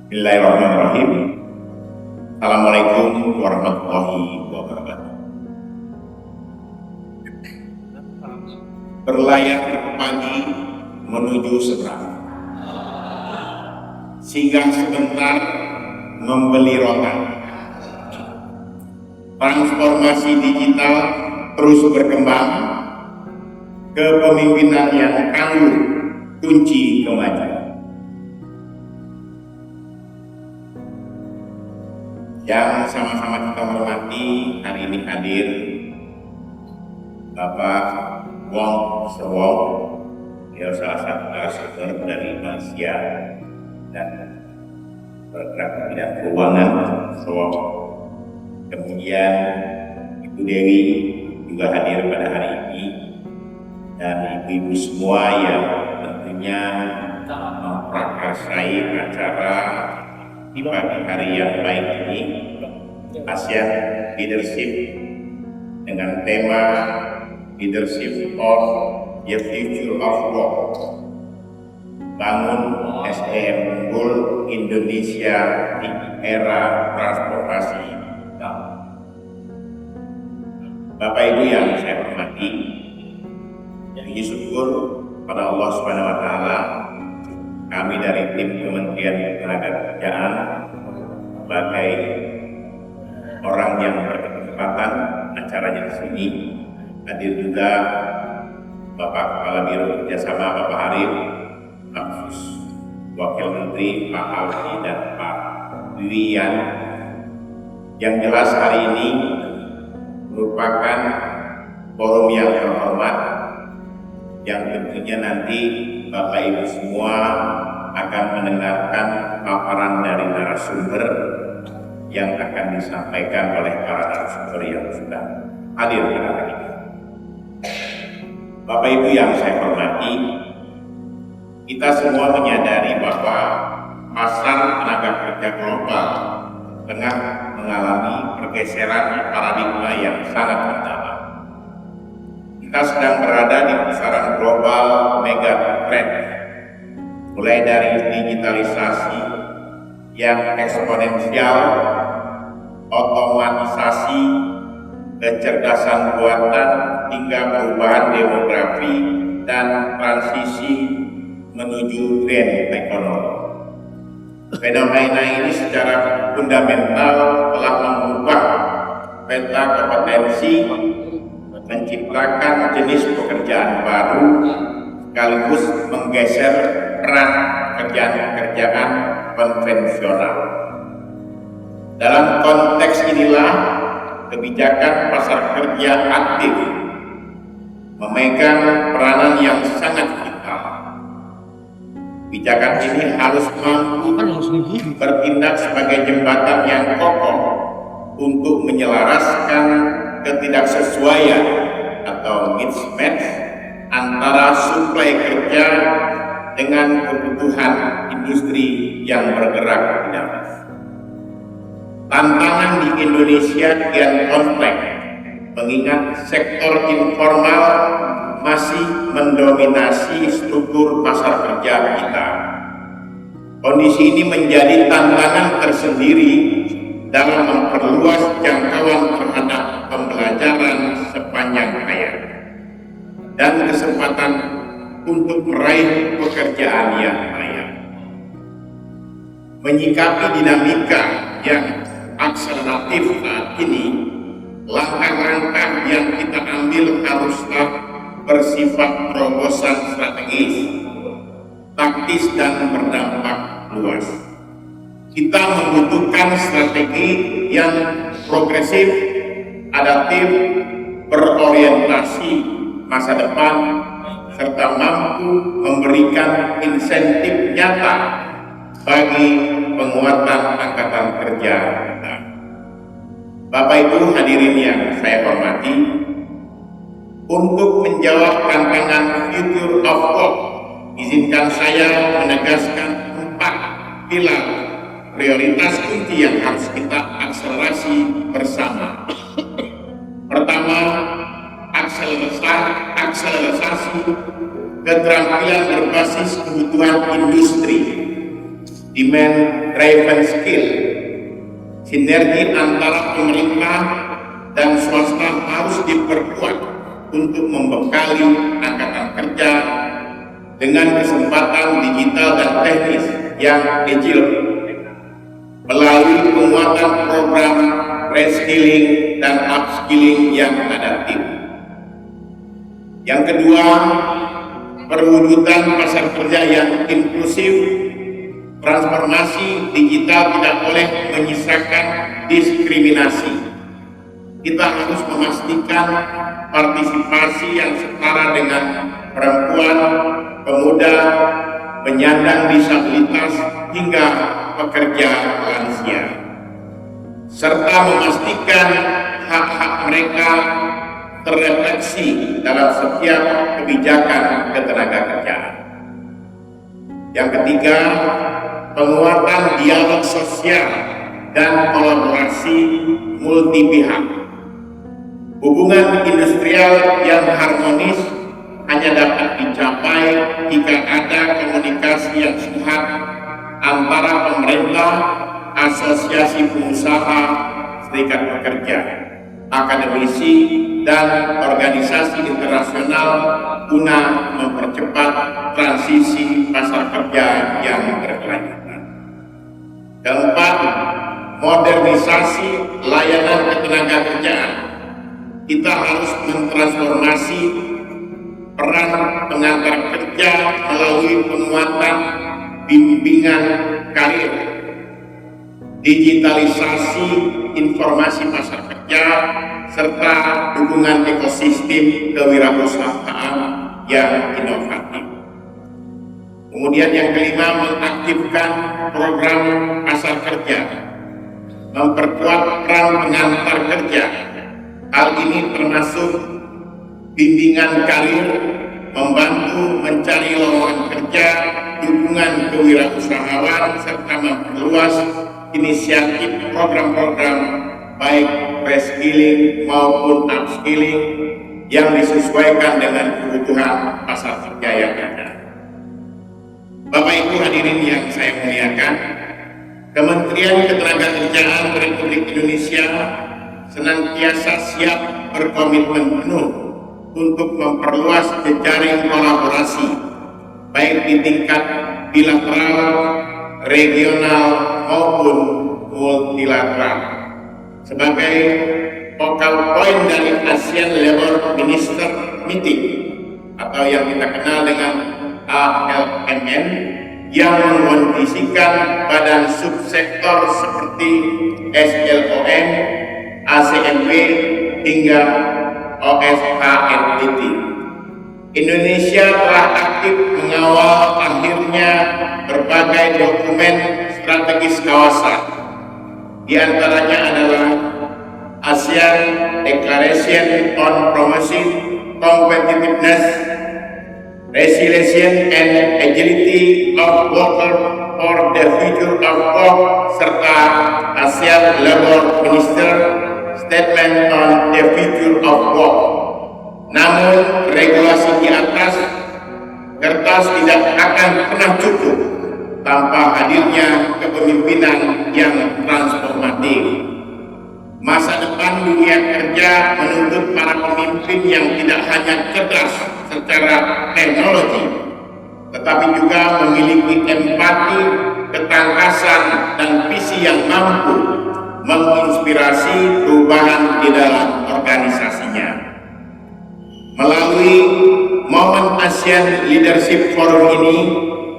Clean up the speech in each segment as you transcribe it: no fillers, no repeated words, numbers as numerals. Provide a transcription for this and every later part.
Bismillahirrahmanirrahim. Assalamualaikum warahmatullahi wabarakatuh. Berlayar pagi menuju seberang, singgah sebentar membeli rotan. Transformasi digital terus berkembang, kepemimpinan yang tangguh kunci kemajuan. Yang sama-sama kita hormati, hari ini hadir Bapak Wong Sewong, dia salah satu narasumber dari Malaysia dan bergerak di bidang keuangan Sewong. Kemudian Ibu Dewi juga hadir pada hari ini, dan ibu-ibu semua yang tentunya memprakarsai acara di pagi hari yang baik ini, ASEAN Leadership, dengan tema Leadership for the Future of Work, bangun SDM unggul Indonesia di era transformasi. Bapak Ibu yang saya hormati, puji syukur pada Allah Subhanahu wa Ta'ala, kami dari tim Kementerian Ketenagakerjaan sebagai orang yang berkesempatan acaranya di sini, hadir juga Bapak Kepala Biro Kerjasama Bapak Harif, Maksus Wakil Menteri Pak Alfi dan Pak Wiwian. Yang jelas hari ini merupakan forum yang terhormat, yang tentunya nanti Bapak Ibu semua akan mendengarkan paparan dari narasumber yang akan disampaikan oleh para narasumber yang sudah hadir pada hari ini. Bapak Ibu yang saya hormati, kita semua menyadari bahwa pasar tenaga kerja global tengah mengalami pergeseran paradigma yang sangat mendalam. Kita sedang berada di pusaran global mega trend, mulai dari digitalisasi yang eksponensial, otomatisasi, kecerdasan buatan, hingga perubahan demografi dan transisi menuju green economy. Fenomena ini secara fundamental telah mengubah peta kompetensi, menciptakan jenis pekerjaan baru, sekaligus menggeser peran pekerjaan-pekerjaan konvensional. Dalam konteks inilah, kebijakan pasar kerja aktif memegang peranan yang sangat vital. Kebijakan ini harus mampu bertindak sebagai jembatan yang kokoh untuk menyelaraskan ketidaksesuaian atau mismatch antara suplai kerja dengan kebutuhan industri yang bergerak dinamis. Tantangan di Indonesia kian kompleks, mengingat sektor informal masih mendominasi struktur pasar kerja kita. Kondisi ini menjadi tantangan tersendiri dalam memperluas jangkauan terhadap pembelajaran sepanjang hayat dan kesempatan untuk meraih pekerjaan yang layak. Menyikapi dinamika yang akseleratif saat ini, langkah-langkah yang kita ambil haruslah bersifat terobosan strategis, taktis dan berdampak luas. Kita membutuhkan strategi yang progresif, adaptif, berorientasi masa depan, serta mampu memberikan insentif nyata bagi penguatan angkatan kerja kita. Bapak Ibu hadirin yang saya hormati, untuk menjawab tantangan future of work, izinkan saya menegaskan 4 pilar prioritas kunci yang harus kita akselerasi bersama. Pertama, akselerasi keterampilan berbasis kebutuhan industri. demand driven skill. Sinergi antara pemerintah dan swasta harus diperkuat untuk membekali angkatan kerja dengan kesempatan digital dan teknis yang agile melalui penguatan program reskilling dan upskilling yang adaptif. Yang kedua, perwujudan pasar kerja yang inklusif. Transformasi digital tidak boleh menyisakan diskriminasi. Kita harus memastikan partisipasi yang setara dengan perempuan, pemuda, penyandang disabilitas, hingga pekerja lansia, serta memastikan hak-hak mereka terrefleksi dalam setiap kebijakan ketenagakerjaan. Yang ketiga, penguatan dialog sosial dan kolaborasi multi pihak. Hubungan industrial yang harmonis hanya dapat dicapai jika ada komunikasi yang sehat antara pemerintah, asosiasi pengusaha, serikat pekerja, akademisi, dan organisasi internasional guna mempercepat transisi pasar kerja yang berkelanjutan. Keempat, modernisasi layanan ketenagakerjaan. Kita harus mentransformasi peran pengantar kerja melalui penguatan bimbingan karir, digitalisasi informasi pasar kerja, serta dukungan ekosistem kewirausahaan yang inovatif. Kemudian yang kelima, mengaktifkan program pasar kerja, memperkuat peran pengantar kerja. Hal ini termasuk bimbingan karir, membantu mencari lowongan kerja, dukungan kewirausahaan, serta memperluas inisiatif program-program baik reskilling maupun upskilling yang disesuaikan dengan kebutuhan pasar kerja yang ada. Bapak Ibu hadirin yang saya muliakan, Kementerian Ketenagakerjaan Republik Indonesia senantiasa siap berkomitmen penuh untuk memperluas jejaring kolaborasi baik di tingkat bilateral, regional maupun multilateral. Sebagai focal point dari ASEAN Labor Minister Meeting atau yang kita kenal dengan ALMN, yang mengkondisikan badan subsektor seperti SLOM, ACMP hingga OSHMDT. Indonesia telah aktif mengawal akhirnya berbagai dokumen strategis kawasan. Di antaranya adalah ASEAN Declaration on Promoting Competitiveness, Resilience and Agility of Worker for the Future of Work, serta ASEAN Labor Minister Statement on the Future of Work. Namun regulasi di atas kertas tidak akan pernah cukup tanpa hadirnya kepemimpinan yang transformatif. Masa depan dunia kerja menuntut para pemimpin yang tidak hanya cerdas secara teknologi, tetapi juga memiliki empati, ketangkasan, dan visi yang mampu menginspirasi perubahan di dalam organisasinya. Melalui momen ASEAN Leadership Forum ini,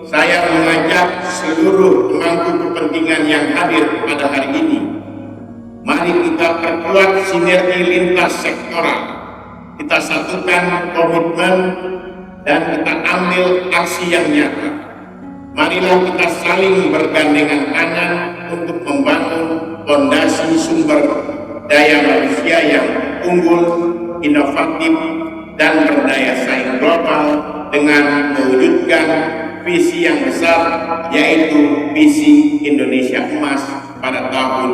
saya mengajak seluruh pemangku kepentingan yang hadir pada hari ini. Mari kita perkuat sinergi lintas sektoral, kita satukan komitmen, dan kita ambil aksi yang nyata. Marilah kita saling bergandengan tangan untuk membangun fondasi sumber daya manusia yang unggul, inovatif, dan berdaya saing global dengan mewujudkan visi yang besar, yaitu visi Indonesia Emas pada tahun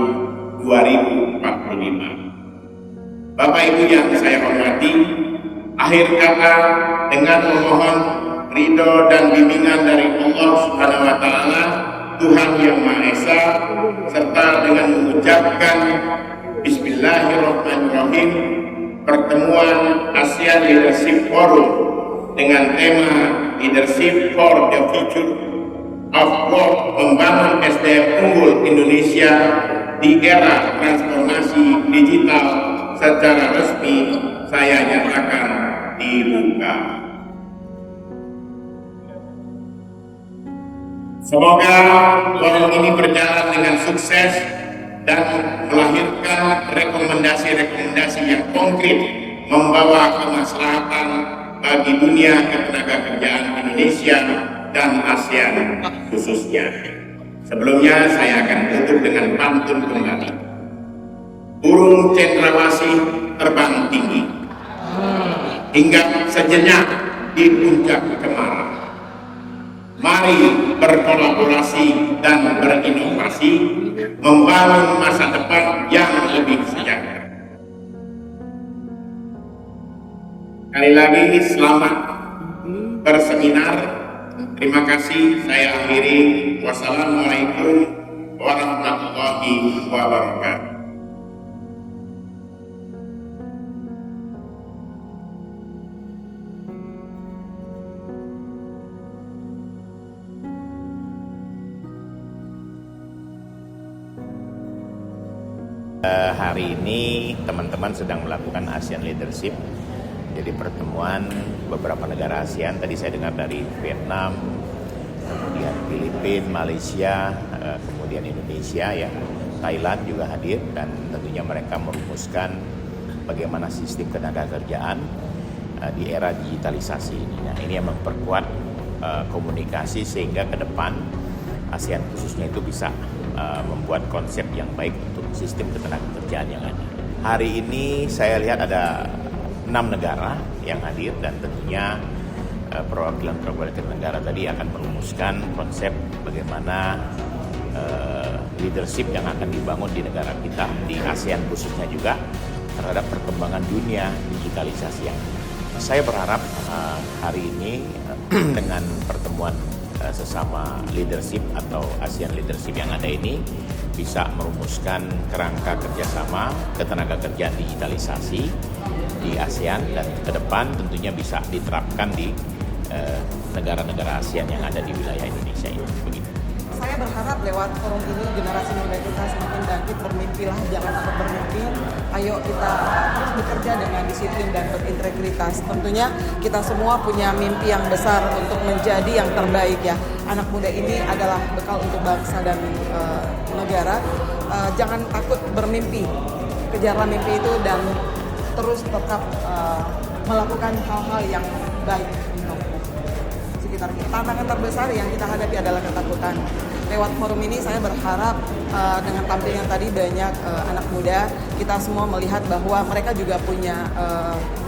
2045. Bapak Ibu yang saya hormati, akhir kata dengan memohon ridho dan bimbingan dari Allah Subhanahu wa Ta'ala, Tuhan Yang Maha Esa, serta dengan mengucapkan Bismillahirrahmanirrahim, pertemuan ASEAN Leadership Forum dengan tema Leadership for the Future of Work, membangun SDM unggul Indonesia di era transformasi digital secara resmi saya nyatakan dibuka. Semoga forum ini berjalan dengan sukses dan melahirkan rekomendasi-rekomendasi yang konkret membawa kemaslahatan bagi dunia ketenagakerjaan Indonesia dan ASEAN khususnya. Sebelumnya saya akan tutup dengan pantun kembali. Burung cendrawasih terbang tinggi hingga sejenak di puncak cemara. Mari berkolaborasi dan berinovasi membangun masa depan yang lebih sejahtera. Sekali lagi selamat berseminar. Terima kasih. Saya akhiri. Wassalamualaikum warahmatullahi wabarakatuh. Hari ini teman-teman sedang melakukan ASEAN Leadership, jadi pertemuan beberapa negara ASEAN. Tadi saya dengar dari Vietnam, kemudian Filipina, Malaysia, kemudian Indonesia, ya, Thailand juga hadir, dan tentunya mereka merumuskan bagaimana sistem ketenagakerjaan di era digitalisasi ini. Nah, ini yang memperkuat komunikasi sehingga ke depan ASEAN khususnya itu bisa membuat konsep yang baik untuk sistem ketenagakerjaan yang ada. Hari ini saya lihat ada 6 negara yang hadir, dan tentunya perwakilan-perwakilan negara tadi akan merumuskan konsep bagaimana leadership yang akan dibangun di negara kita, di ASEAN khususnya juga, terhadap perkembangan dunia digitalisasi yang saya berharap hari ini dengan pertemuan sesama leadership atau ASEAN Leadership yang ada ini bisa merumuskan kerangka kerjasama ketenagakerjaan digitalisasi di ASEAN, dan ke depan tentunya bisa diterapkan di negara-negara ASEAN yang ada di wilayah Indonesia ini. Begitu. Saya berharap lewat forum ini generasi muda kita semakin bangkit, bermimpilah, jangan takut bermimpi. Ayo kita terus bekerja dengan disiplin dan berintegritas. Tentunya kita semua punya mimpi yang besar untuk menjadi yang terbaik, ya. Anak muda ini adalah bekal untuk bangsa dan negara. Jangan takut bermimpi, kejarlah mimpi itu dan terus tetap melakukan hal-hal yang baik untuk sekitar kita. Tantangan terbesar yang kita hadapi adalah ketakutan. Lewat forum ini saya berharap dengan tampilnya tadi banyak anak muda, kita semua melihat bahwa mereka juga punya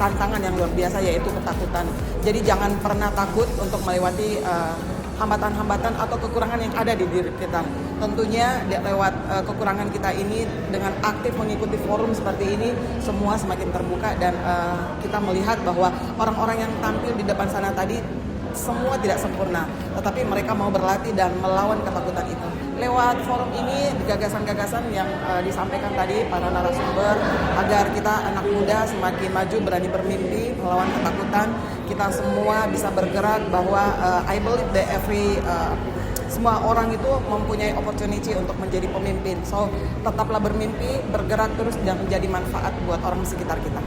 tantangan yang luar biasa, yaitu ketakutan. Jadi jangan pernah takut untuk melewati hambatan-hambatan atau kekurangan yang ada di diri kita. Tentunya lewat kekurangan kita ini, dengan aktif mengikuti forum seperti ini, semua semakin terbuka, dan kita melihat bahwa orang-orang yang tampil di depan sana tadi semua tidak sempurna, tetapi mereka mau berlatih dan melawan ketakutan itu. Lewat forum ini, gagasan-gagasan yang disampaikan tadi para narasumber, agar kita anak muda semakin maju, berani bermimpi, melawan ketakutan. Kita semua bisa bergerak, bahwa I believe that semua orang itu mempunyai opportunity untuk menjadi pemimpin. So, tetaplah bermimpi, bergerak terus, dan menjadi manfaat buat orang sekitar kita.